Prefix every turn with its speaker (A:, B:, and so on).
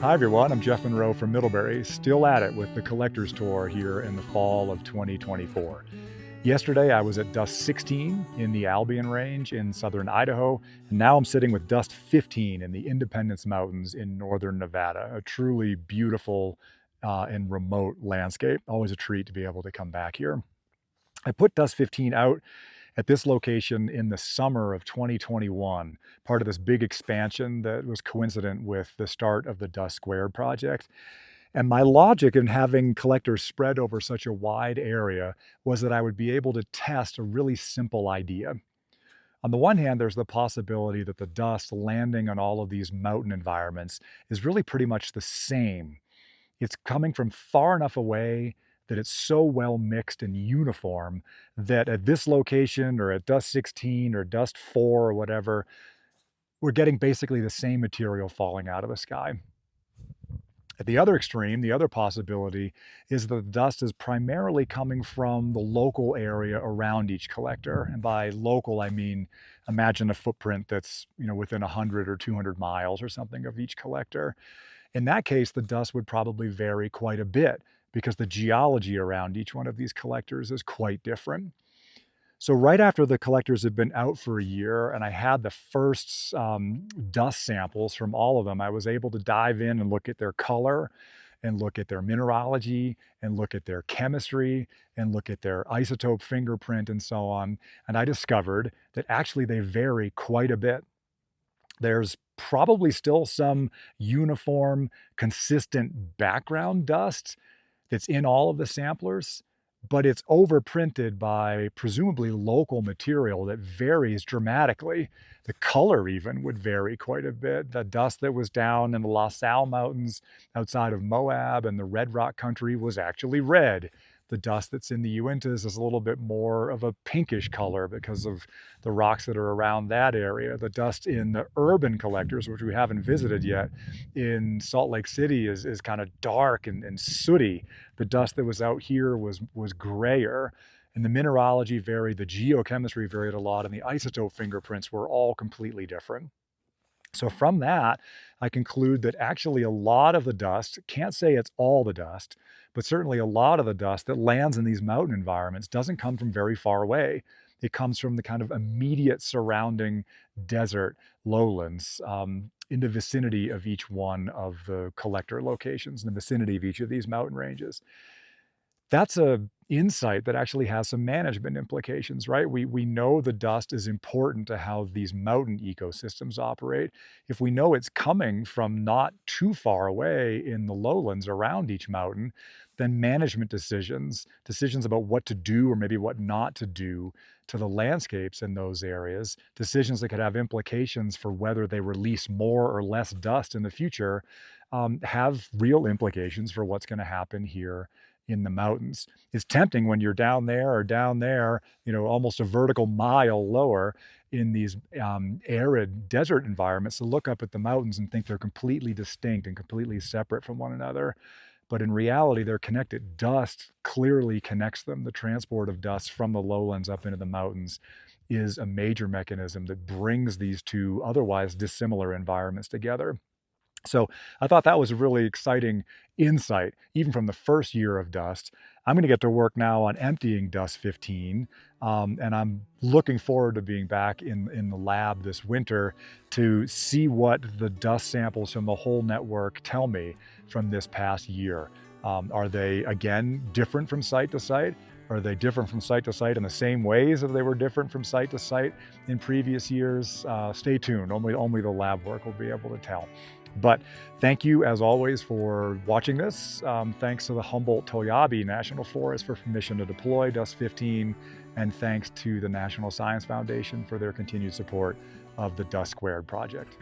A: Hi everyone, I'm Jeff Munroe from Middlebury, still at it with the Collectors Tour here in the fall of 2024. Yesterday I was at dust 16 in the Albion Range in southern Idaho, and now I'm sitting with dust 15 in the Independence Mountains in northern Nevada, a truly beautiful and remote landscape. Always a treat to be able to come back here. I put dust 15 out at this location in the summer of 2021, part of this big expansion that was coincident with the start of the Dust Squared project. And my logic in having collectors spread over such a wide area was that I would be able to test a really simple idea. On the one hand, there's the possibility that the dust landing on all of these mountain environments is really pretty much the same. It's coming from far enough away that it's so well mixed and uniform that at this location or at dust 16 or dust 4 or whatever, we're getting basically the same material falling out of the sky. At the other extreme, the other possibility is that the dust is primarily coming from the local area around each collector. And by local, I mean, imagine a footprint that's, within 100 or 200 miles or something of each collector. In that case, the dust would probably vary quite a bit because the geology around each one of these collectors is quite different. So right after the collectors had been out for a year and I had the first dust samples from all of them, I was able to dive in and look at their color and look at their mineralogy and look at their chemistry and look at their isotope fingerprint and so on. And I discovered that actually they vary quite a bit. There's probably still some uniform, consistent background dust that's in all of the samplers, but it's overprinted by presumably local material that varies dramatically. The color even would vary quite a bit. The dust that was down in the La Salle Mountains outside of Moab and the Red Rock country was actually red. The dust that's in the Uintas is a little bit more of a pinkish color because of the rocks that are around that area. The dust in the urban collectors, which we haven't visited yet, in Salt Lake City is kind of dark and sooty. The dust that was out here was grayer. And the mineralogy varied, the geochemistry varied a lot, and the isotope fingerprints were all completely different. So from that, I conclude that actually a lot of the dust, can't say it's all the dust, but certainly a lot of the dust that lands in these mountain environments doesn't come from very far away. It comes from the kind of immediate surrounding desert lowlands in the vicinity of each one of the collector locations, in the vicinity of each of these mountain ranges. That's a insight that actually has some management implications, right? We know the dust is important to how these mountain ecosystems operate. If we know it's coming from not too far away in the lowlands around each mountain, then management decisions about what to do or maybe what not to do to the landscapes in those areas, decisions that could have implications for whether they release more or less dust in the future, have real implications for what's going to happen here in the mountains. It's tempting when you're down there, almost a vertical mile lower in these arid desert environments to look up at the mountains and think they're completely distinct and completely separate from one another. But in reality, they're connected. Dust clearly connects them. The transport of dust from the lowlands up into the mountains is a major mechanism that brings these two otherwise dissimilar environments together. So I thought that was a really exciting insight, even from the first year of dust. I'm going to get to work now on emptying dust 15, and I'm looking forward to being back in the lab this winter to see what the dust samples from the whole network tell me from this past year. Are they, again, different from site to site? Are they different from site to site in the same ways that they were different from site to site in previous years? Stay tuned. Only the lab work will be able to tell. But thank you, as always, for watching this. Thanks to the Humboldt-Toyabe National Forest for permission to deploy dust 15, and thanks to the National Science Foundation for their continued support of the Dust Squared project.